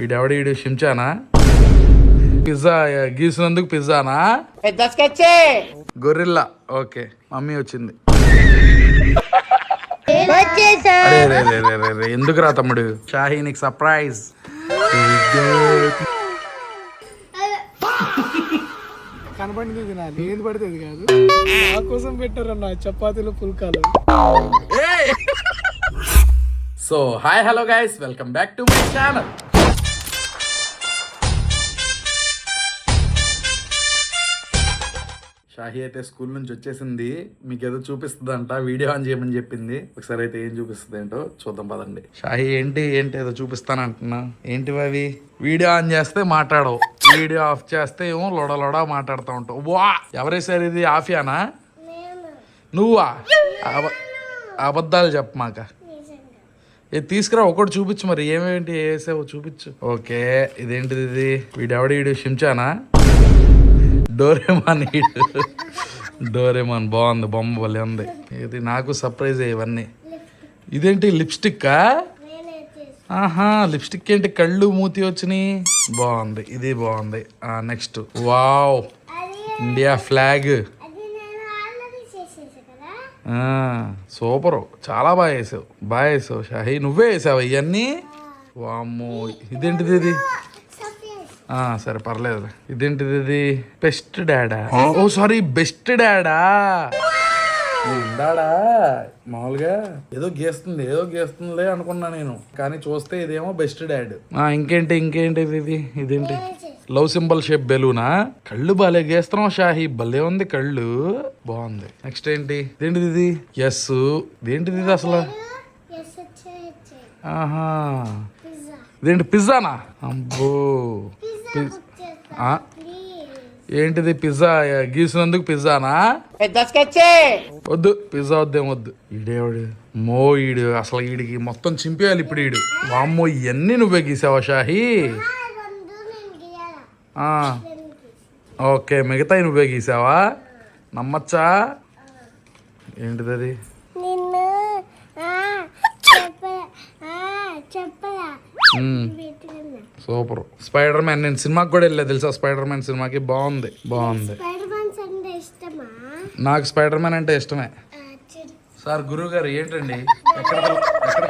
వీడెవడు వీడు షించానా? Pizza గీసినందుకు పిజ్జానా? Gorilla. Okay, mummy వచ్చింది. ఎందుకు రా తమ్ముడు? షాహీ నీకు సర్ప్రైజ్. కనపడింది తినాలి, ఏది పడితే కాదు. నా కోసం పెట్టారన్న చపాతీలు పుల్కాలు. So hi hello guys, welcome back to my channel. Shahi అయితే స్కూల్ నుంచి వచ్చేసింది. మీకు ఏదో చూపిస్తుందంట, వీడియో ఆన్ చేయమని చెప్పింది. ఒకసారి అయితే ఏం చూపిస్తుంది ఏంటో చూద్దాం పదండి. షాహీ ఏంటి ఏదో చూపిస్తానంటున్నా. ఏంటివి అవి? వీడియో ఆన్ చేస్తే మాట్లాడవు, వీడియో ఆఫ్ చేస్తే ఏమో లొడ మాట్లాడుతూ ఉంటావు. వా, ఎవరేసారు ఇది? ఆఫియానా? నువ్వా? అబద్ధాలు చెప్పమాక. ఇది తీసుకురా, ఒకటి చూపించు. మరి ఏమేంటి వేసావో చూపించు. ఓకే, ఇదేంటిది? ఇది వీడు షించానా? డోరేమాన్ బాగుంది, బొమ్మ భలే ఉంది. ఇది నాకు సర్ప్రైజ్ ఇవన్నీ. ఇదేంటి లిప్స్టిక్కా? ఆహా, లిప్స్టిక్ ఏంటి కళ్ళు మూతి వచ్చినాయి. బాగుంది, ఇది బాగుంది. Next, wow, India flag. Super, చాలా బాగా వేసావు షాహీ. నువ్వే వేసావు ఇవన్నీ? వామ్మో, ఇదేంటిది ఇది? సరే పర్లేదు. ఇదేంటిది ఇది? బెస్ట్ డాడా? ఓ సారీ, బెస్ట్ డాడా. డాడా మామూలుగా ఏదో గీస్తుందిలే అనుకున్నా నేను, కానీ చూస్తే ఇదేమో బెస్ట్ డాడ్. ఇంకేంటి ఇది? ఇదేంటి? లవ్ సింబల్ షేప్ బెలూనా? కళ్ళు బాలే గీస్తున్నావు షాహీ, భలే ఉంది కళ్ళు, బాగుంది. నెక్స్ట్ ఏంటి? ఇదేంటిది ఇది? ఎస్. ఇదేంటిది ఇది అసలు? ఆహా, ఇదేంటి? పిజ్జానా? అబ్బో, ఏంటిది? పిజ్జా గీసినందుకు పిజ్జానా? వద్దు, పిజ్జా వద్దు. ఈడేవాడు ఈడు అసలు ఈడికి మొత్తం చింపేయాలి ఇప్పుడు. ఈడు వామ్మో, ఇవన్నీ నువ్వే గీసావా షాహీ? ఓకే, మిగతాయి నువ్వే గీసావా? నమ్మచ్చా? ఏంటిది అది? సూపర్. Spider man. నేను సినిమాకి కూడా వెళ్ళా తెలుసా, స్పైడర్ మ్యాన్ సినిమాకి. బాగుంది. నాకు స్పైడర్ మ్యాన్ అంటే ఇష్టమే. సార్, గురువు గారు ఏంటండి ఎక్కడికి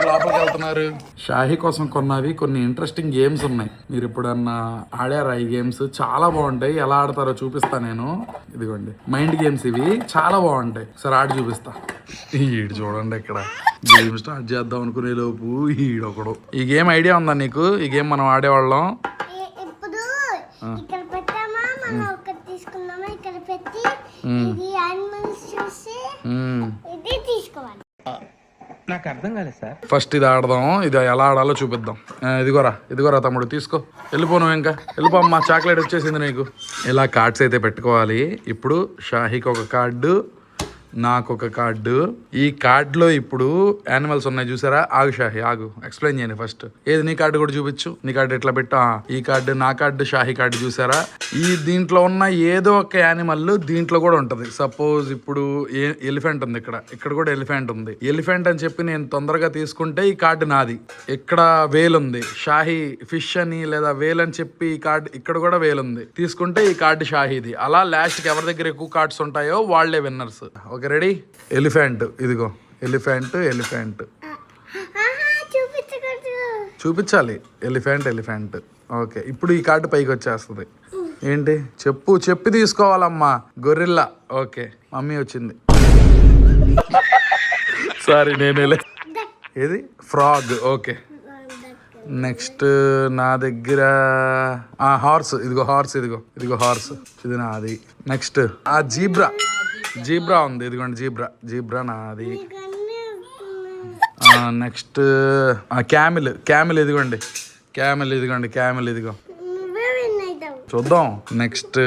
లోపలికి వెళ్తున్నారు? షాహీ కోసం కొన్నవి కొన్ని ఇంట్రెస్టింగ్ గేమ్స్ ఉన్నాయి. మీరు ఎప్పుడన్నా ఆడారా ఈ గేమ్స్? చాలా బాగుంటాయి. ఎలా ఆడతారో చూపిస్తా నేను. ఇదిగోండి, మైండ్ గేమ్స్ ఇవి, చాలా బాగుంటాయి. సరే ఆడి చూపిస్తా. ఈడు చూడండి, ఇక్కడ గేమ్ స్టార్ట్ చేద్దాం అనుకునే లోపు ఈడొకడు. ఈ గేమ్ ఐడియా ఉందా నీకు? ఈ గేమ్ మనం ఆడేవాళ్ళం. నాకు అర్థం కాలేదు సార్. ఫస్ట్ ఇది ఆడదాం. ఇది ఎలా ఆడాలో చూపిద్దాం. ఇదిగోరా తమ్ముడు, తీసుకో. వెళ్ళిపోను, ఇంకా వెళ్ళిపో అమ్మా. చాక్లెట్ వచ్చేసింది నీకు. ఇలా కార్డ్స్ అయితే పెట్టుకోవాలి. ఇప్పుడు షాహీకి ఒక కార్డు, నాకు ఒక కార్డు. ఈ కార్డులో ఇప్పుడు యానిమల్స్ ఉన్నాయి చూసారా? ఆగు షాహీ, ఆగు, ఎక్స్ప్లెయిన్ చేయండి ఫస్ట్. ఏది? నీ కార్డు కూడా చూపించు. నీ కార్డు ఎట్లా పెట్టా? ఈ కార్డు నా కార్డు, షాహీ కార్డు చూసారా? దీంట్లో ఉన్న ఏదో ఒక యానిమల్ దీంట్లో కూడా ఉంటది. సపోజ్ ఇప్పుడు ఎలిఫెంట్ ఉంది, ఇక్కడ కూడా ఎలిఫెంట్ ఉంది. ఎలిఫెంట్ అని చెప్పి నేను తొందరగా తీసుకుంటే ఈ కార్డు నాది. ఇక్కడ వేల్ ఉంది, షాహీ ఫిష్ అని లేదా వేల్ అని చెప్పి ఈ కార్డు ఇక్కడ కూడా వేల్ ఉంది, తీసుకుంటే ఈ కార్డు షాహీది. అలా లాస్ట్ కి ఎవరి దగ్గర ఎక్కువ కార్డ్స్ ఉంటాయో వాళ్లే విన్నర్స్. Okay, ready? ఎలిఫెంట్. ఇదిగో ఎలిఫెంట్. చూపించాలి. ఎలిఫెంట్. ఓకే, ఇప్పుడు ఈ కార్డు పైకి వచ్చేస్తుంది. ఏంటి? చెప్పి తీసుకోవాలమ్మా. గొరిల్లా. ఓకే, మమ్మీ వచ్చింది. సారీ, నేనే. ఏది? ఫ్రాగ్. ఓకే, నెక్స్ట్ నా దగ్గర హార్స్. ఇదిగో హార్స్. ఇదిగో హార్స్, ఇది నాది. నెక్స్ట్ జీబ్రా ఉంది. ఇదిగోండి జీబ్రా నాది. Next Camel. ఇదిగోండి క్యామిల్. ఇదిగో చూద్దాం. Next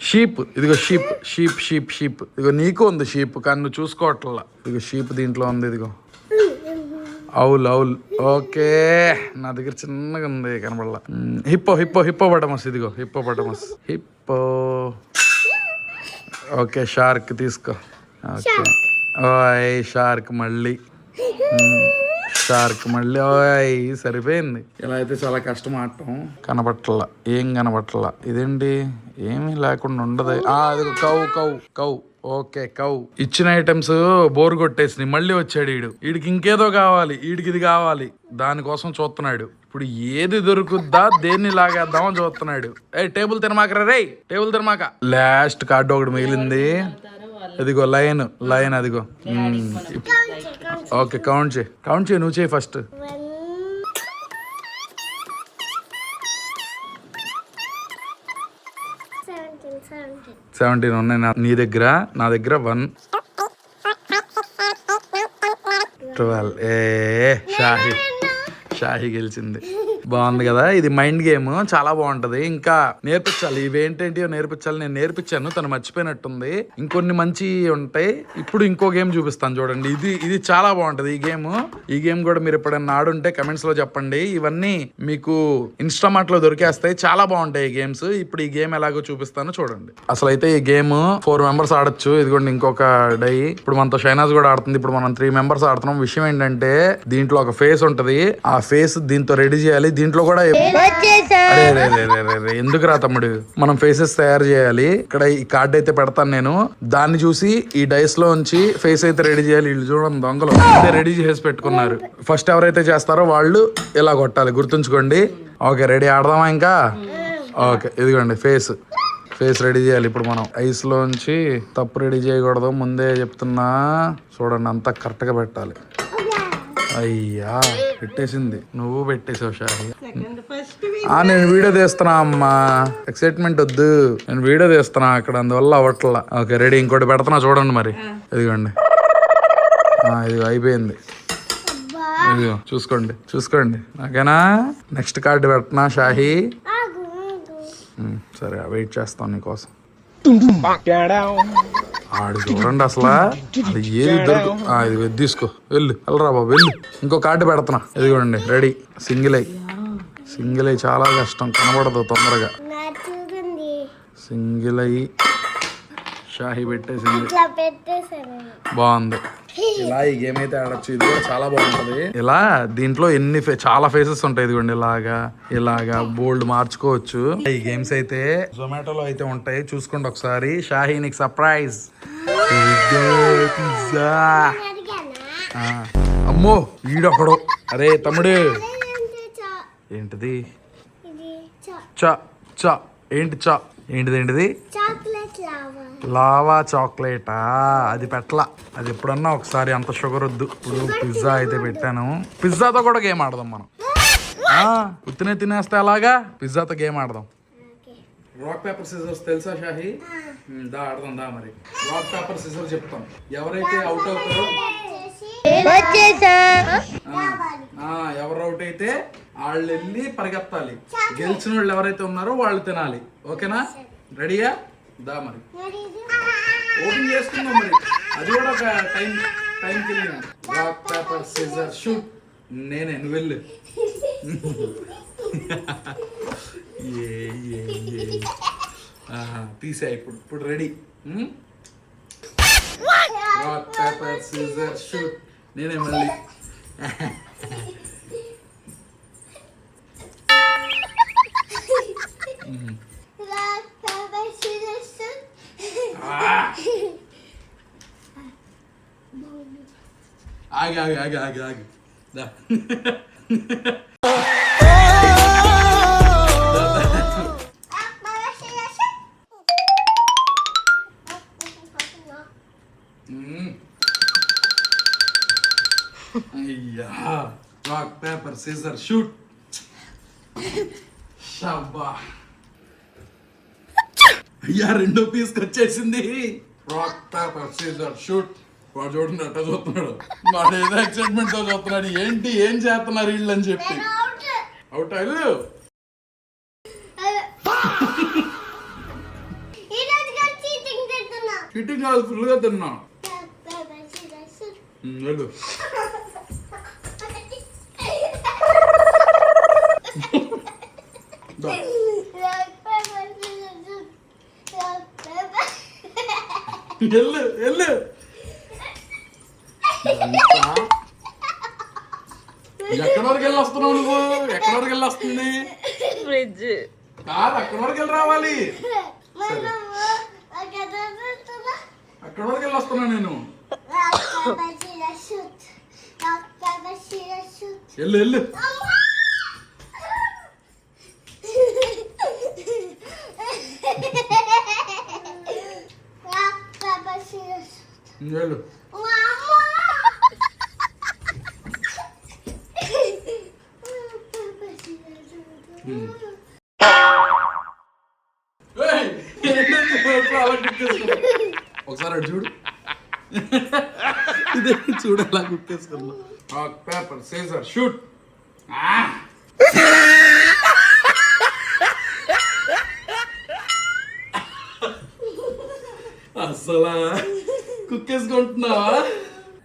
sheep. ఇదిగో షీప్. ఇదిగో నీకు ఉంది షీప్, కానీ నువ్వు చూసుకోవట్లా. ఇదిగో షీప్ దీంట్లో ఉంది. ఇదిగో అవుల్. ఓకే, నా దగ్గర చిన్నగా ఉంది, కనబడలా. హిప్పోపటమస్. ఇదిగో హిప్పో. ఓకే, షార్క్ తీసుకో. Okay, shark. మళ్ళీ షార్క్ మళ్ళీ ఓయ్ సరిపోయింది. ఇలా అయితే చాలా కష్టం ఆడటం. కనబట్టల ఏం కనబట్టల. ఇదేంటి ఏమీ లేకుండా ఉండదు. అది cow cow cow. Okay cow. ఇచ్చిన ఐటమ్స్ బోర్ కొట్టేసి మళ్ళీ వచ్చాడు వీడికి ఇంకేదో కావాలి, వీడికి ఇది కావాలి, దానికోసం చూస్తున్నాడు. ఇప్పుడు ఏది దొరుకుద్దా దేన్ని లాగేద్దామని చూస్తున్నాడు. టేబుల్ తినమాకరా రే, టేబుల్ తినమాక. లాస్ట్ కార్డు ఒకటి మిగిలింది. అదిగో లైన్ లైన్ అదిగో. ఓకే కౌంట్ చేయి నువ్వు చేయి ఫస్ట్. 17 ఉన్నాయి నీ దగ్గర. నా దగ్గర 1 12. షాహి గెలిచింది. బాగుంది కదా. ఇది మైండ్ గేమ్, చాలా బాగుంటది. ఇంకా నేర్పించాలి, ఇవేంటేంటియో నేర్పించాలి. నేను నేర్పించాను, తను మర్చిపోయినట్టుంది. ఇంకొన్ని మంచి ఉంటాయి. ఇప్పుడు ఇంకో గేమ్ చూపిస్తాను చూడండి. ఇది చాలా బాగుంటది ఈ గేమ్ కూడా మీరు ఎప్పుడైనా ఆడుంటే కమెంట్స్ లో చెప్పండి. ఇవన్నీ మీకు ఇన్స్టామార్ట్ లో దొరికేస్తాయి. చాలా బాగుంటాయి ఈ గేమ్స్. ఇప్పుడు ఈ గేమ్ ఎలాగో చూపిస్తాను చూడండి. అసలు అయితే ఈ గేమ్ 4 మెంబర్స్ ఆడొచ్చు. ఇదిగోండి ఇంకొక డై. ఇప్పుడు మనతో షైనాజ్ కూడా ఆడుతుంది. ఇప్పుడు మనం 3 మెంబర్స్ ఆడుతున్నాం. విషయం ఏంటంటే దీంట్లో ఒక ఫేస్ ఉంటది. ఆ ఫేస్ దీంతో రెడీ చేయాలి. దీంట్లో కూడా ఎందుకు రా తమ్ముడు, మనం ఫేసెస్ తయారు చేయాలి. ఇక్కడ ఈ కార్డ్ అయితే పెడతాను నేను. దాన్ని చూసి ఈ డైస్ లో ఉంచి ఫేస్ అయితే రెడీ చేయాలి. వీళ్ళు చూడండి దొంగలు రెడీ చేసి పెట్టుకున్నారు. ఫస్ట్ ఎవరైతే చేస్తారో వాళ్ళు ఇలా కొట్టాలి, గుర్తుంచుకోండి. ఓకే రెడీ, ఆడదామా ఇంకా? ఓకే ఇదిగోండి ఫేస్ రెడీ చేయాలి. ఇప్పుడు మనం ఐస్ లోంచి తప్పు రెడీ చేయకూడదు, ముందే చెప్తున్నా. చూడండి అంతా కరెక్ట్ గా పెట్టాలి. అయ్యా పెట్టేసింది. నువ్వు పెట్టేసావు షాహి. నేను వీడియో తీస్తున్నా అమ్మా, ఎక్సైట్మెంట్ వద్దు. నేను వీడియో తీస్తున్నా అక్కడ, అందువల్ల అవ్వట్లా. ఓకే రెడీ, ఇంకోటి పెడుతున్నా చూడండి మరి. ఇదిగోండి ఇది అయిపోయింది. ఇదిగో చూసుకోండి ఓకేనా. నెక్స్ట్ కార్డు పెడుతున్నా షాహి. సరే వెయిట్ చేస్తాను నీకోసం. ఆడు చూడండి అసలు అది ఏది దొరుకు. ఇది తీసుకో, వెళ్ళరా బాబు వెళ్ళు. ఇంకో కార్డు పెడుతున్నా. ఇదిగోండి రెడీ. సింగిల్ ఐ చాలా కష్టం, కనబడదు తొందరగా. సింగిల్ ఐ షాహి పెట్టేసింది. బాగుంది. ఇలా ఈ గేమ్ అయితే ఆడొచ్చు. ఇది కూడా చాలా బాగుంటది. ఇలా దీంట్లో చాలా ఫేసెస్ ఉంటాయి. ఇదిగోండి ఇలాగా బోల్డ్ మార్చుకోవచ్చు. ఈ గేమ్స్ అయితే జొమాటోలో అయితే ఉంటాయి, చూసుకోండి ఒకసారి. షాహి నీకు సర్ప్రైజ్. పిజ్జా. అమ్మో ఈడొకడు. అరే తమ్ముడు ఏంటిది? ఏంటిది? లావా చాక్లెటా? అది పెట్టలా. అది ఎప్పుడన్నా ఒకసారి, అంత షుగర్ వద్దు. ఇప్పుడు పిజ్జా అయితే పెట్టాను. పిజ్జాతో కూడా గేమ్ ఆడదాం మనం. ఉత్తినే తినేస్తే అలాగా పిజ్జాతో గేమ్ ఆడదాం. రాక్ పేపర్ సిజర్స్ తెలుసా షాహి? ఆడదాం దా మరి. రాక్ పేపర్ సిజర్స్ చెప్తాం. ఎవరైతే అవుట్ అవుతారో, ఎవరు అవుట్ అయితే వాళ్ళు వెళ్ళి పరిగెత్తాలి. గెలిచిన వాళ్ళు ఎవరైతే ఉన్నారో వాళ్ళు తినాలి. ఓకేనా? రెడీయా? దా మరి ఓపెన్ చేసుకుందాం మరి. అది కూడా ఒక time killing. Rock paper scissor shoot. నేనే, నువ్వు వెళ్ళు. తీసా. ఇప్పుడు ready. Rock paper scissor shoot. నేనే మళ్ళీ. ఆగి దా. అయ్యా రాక్ పేపర్ సిజర్ షూట్. షబ్బా. అయ్యా రెండో పీస్ వచ్చేసింది. Rock paper scissor shoot. వాడు చూడండి అట్ట చూస్తున్నాడు. వాడు ఏదో ఎక్సైట్మెంట్ తో చూస్తున్నాడు. ఏంటి ఏం చేస్తున్నారు వీళ్ళు అని చెప్పి. అవుట్ అయ్యు. చీటింగ్ కాదు, ఫుల్ గా తిన్నా. వెళ్ళు. వెళ్ళు. ఎక్కడి వరకు వెళ్ళి వస్తున్నావు నువ్వు? ఎక్కడి వరకు వెళ్ళి వస్తుంది? ఫ్రిడ్జ్. కాదు, అక్కడి వరకు వెళ్ళి రావాలి. అక్కడి వరకు వెళ్ళి వస్తున్నా నేను. వెళ్ళు వెళ్ళు. వెళ్ళు. ఏయ్, అలా కుక్కేసుకున్నా. ఒకసారి అటు చూడు. ఇదే చూడు అలా కుక్కేసుకున్నా. Paper scissor shoot. అసలా కుక్కేసుకుంటున్నావా?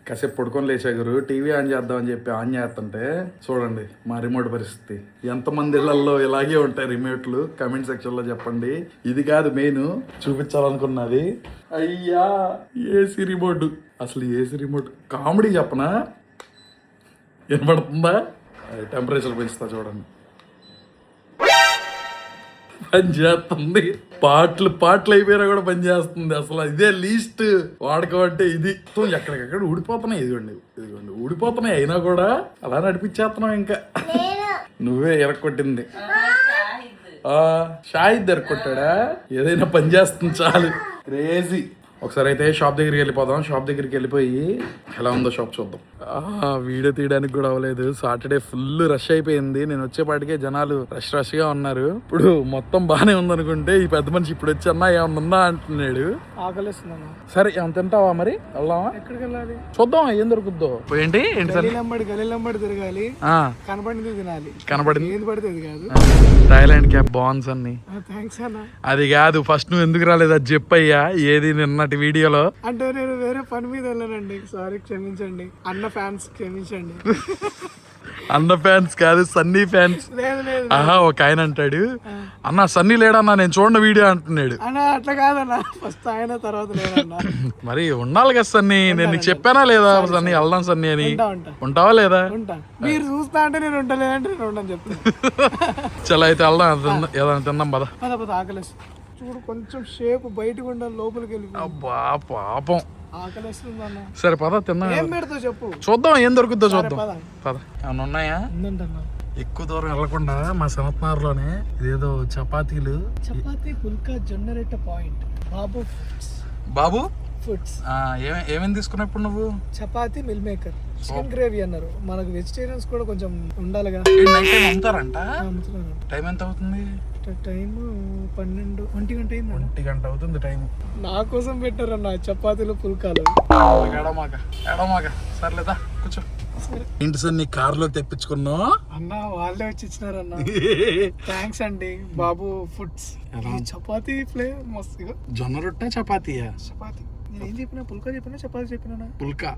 కాసేపు పడుకొని లేచాగురు టీవీ ఆన్ చేద్దామని చెప్పి ఆన్ చేస్తుంటే చూడండి మా రిమోట్ పరిస్థితి. ఎంతమంది ఇళ్లలో ఇలాగే ఉంటాయి రిమోట్లు? కమెంట్ సెక్షన్ లో చెప్పండి. ఇది కాదు మెయిన్ చూపించాలనుకున్నది. అయ్యా ఏసీ రిమోట్. అసలు ఏసీ రిమోట్ కామెడీ చెప్పనా? వినపడుతుందా? టెంపరేచర్ పెంచుతా చూడండి. పని చేస్తుంది. పాటలు అయిపోయినా కూడా పని చేస్తుంది. అసలు ఇదే లీస్ట్ వాడకం అంటే ఇది. ఎక్కడికక్కడ ఊడిపోతున్నాయి. ఇదిగోండి ఊడిపోతున్నాయి. అయినా కూడా అలా నడిపించేస్తున్నావు. ఇంకా నువ్వే ఎరక్కొట్టింది. షాహిద్ ఎరక్కొట్టాడా? ఏదైనా పని చేస్తుంది చాలు. క్రేజీ. ఒకసారి అయితే షాప్ దగ్గరికి వెళ్ళిపోదాం. షాప్ దగ్గరికి వెళ్ళిపోయి ఎలా ఉందో షాప్ చూద్దాం. వీడియో తీయడానికి కూడా అవ్వలేదు. సాటర్డే ఫుల్ రష్ అయిపోయింది. నేను వచ్చేపాటికే జనాలు రష్ గా ఉన్నారు. ఇప్పుడు మొత్తం బానే ఉందనుకుంటే ఈ పెద్ద మనిషి ఇప్పుడు వచ్చి అన్నా ఏమన్నా అంటున్నాడు. ఆకలిస్తుందన్నా. సరే ఏమన్నా తింటావా? మరి వెళ్దామా? ఎక్కడికి వెళ్ళాలి? చూద్దాం ఏం దొరుకుద్దో. ఏంటి గలీలంబడి తిరగాలి. కనపడింది తినాలి. కనపడింది ఏది పడితే అది కాదు. థాయిలాండ్ క్యాప్ బాన్స్ అన్ని. థ్యాంక్స్ అన్న. అది కాదు, ఫస్ట్ నువ్వు ఎందుకు రాలేదు అది చెప్పయ్యా. ఏది నిన్నటి వీడియోలో? అంటే నేను వేరే పని మీద వెళ్ళానండి. సారీ, క్షమించండి. అన్న ఫ్యాన్స్ క్షమించండి. అన్న ఫ్యాన్స్ కాదు, సన్నీ ఫ్యాన్స్. లేదు ఆహా, ఒక ఆయన అంటాడు, అన్న సన్నీ లేడన్నా నేను చూడండి వీడియో అంటున్నాడు. అన్న అట్లా కాదన్న, ఫస్ట్ ఆయన తర్వాత లేదన్నా. మరి ఉండాలి కదా సన్నీ. నేను నీకు చెప్పానా లేదా సన్నీ వెళ్దాం సన్నీ అని? ఉంటావా లేదా? ఉంటా. మీరు చూస్తా అంటే నేను ఉండలేదంటే నేను ఉండని చెప్తాను. చలో అయితే వెళ్దాం. ఏదైనా తిందాం పద. ఆకలేసి చూడు, కొంచెం షేప్ బయటకు ఉండాలి, లోపలికి వెళ్ళి. అబ్బా పాపం, ఆకలేస్తుంది అన్న. సరే పద తిందాం. ఏం పెడతావు చెప్పు, చూద్దాం ఏం దొరుకుద్దో చూద్దాం. పద. ఏమన్నా ఉన్నాయా? ఉందంటన్నా. ఎక్కువ దూరం వెళ్లకుండా మా సనత్నార్లోనే ఇదేదో చపాతీలు, చపాతీ పుల్కా జొన్న రొట్టె పాయింట్ బాబు ఫుడ్స్. ఏమేమి తీసుకున్నావు ఇప్పుడు నువ్వు? Chapati, meal maker, chicken gravy అన్నారు. మనకు వెజిటేరియన్స్ కూడా కొంచెం ఉండాలిగా. Night time అమ్ముతారంట. టైం ఎంత అవుతుంది? టైం 12, 1 గంట అయింది. 1 గంట అవుతుంది టైం. నా కోసం పెట్టారన్న చపాతీలు, పుల్కాలు. ఎడమాక సర్లేదా కూర్చో. ఇంటి సార్ నీ కారులోకి తెప్పించుకున్నావు అన్న. వాళ్ళే వచ్చి ఇచ్చినారన్న. థ్యాంక్స్ అండి బాబు ఫుడ్స్. చపాతీ ఫ్లే మస్తు. జొన్న రొట్టె చపాతీయా? చపాతీ. నేను ఏం చెప్పినా? పుల్కా చెప్పినా చపాతీ చెప్పినా? పుల్కా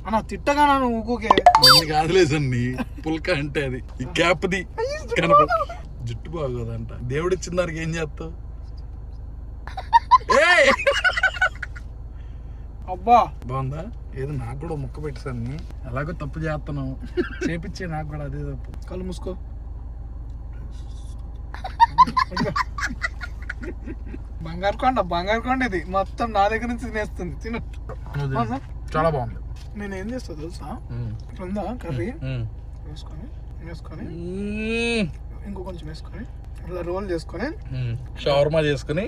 అన్న తిట్టగా నన్ను ఊకే కాదులే సన్ని. పుల్కా అంటే అది ఈ క్యాప్ది జుట్టు బాగోదంట. దేవుడు ఇచ్చిన దానికి ఏం చేస్తావు? అబ్బా బాగుందా? ఏదో నాకు కూడా ముక్క పెట్టాను. ఎలాగో తప్పు చేస్తున్నావు, చేపించే నాకు కూడా అదే తప్పు. కళ్ళు మూసుకో. బంగారు కొండ ఇది మొత్తం నా దగ్గర నుంచి తినేస్తుంది. తిన చాలా బాగుంది. నేను ఏం చేస్తా తెలుసా? ఉందా కర్రీ వేసుకొని ఇంకో కొంచెం వేసుకొని ఇలా రోల్ చేసుకొని షవర్మా చేసుకుని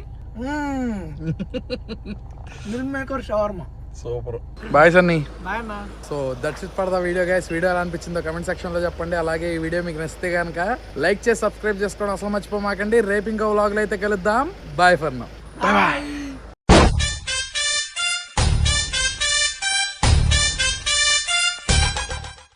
మిల్ మేకర్ షవర్మా. సూపర్. Bye Sunny. బాయ్ అన్న. So that's it for the video guys. Video ఎలా అనిపించిందో కమెంట్ సెక్షన్ లో చెప్పండి. అలాగే ఈ వీడియో మీకు నచ్చితే కనుక లైక్ చేసి సబ్స్క్రైబ్ చేసుకోవడం అసలు మర్చిపోమాకండి. రేపు ఇంకో వ్లాగ్లో అయితే కలుద్దాం. Bye for now. బాయ్.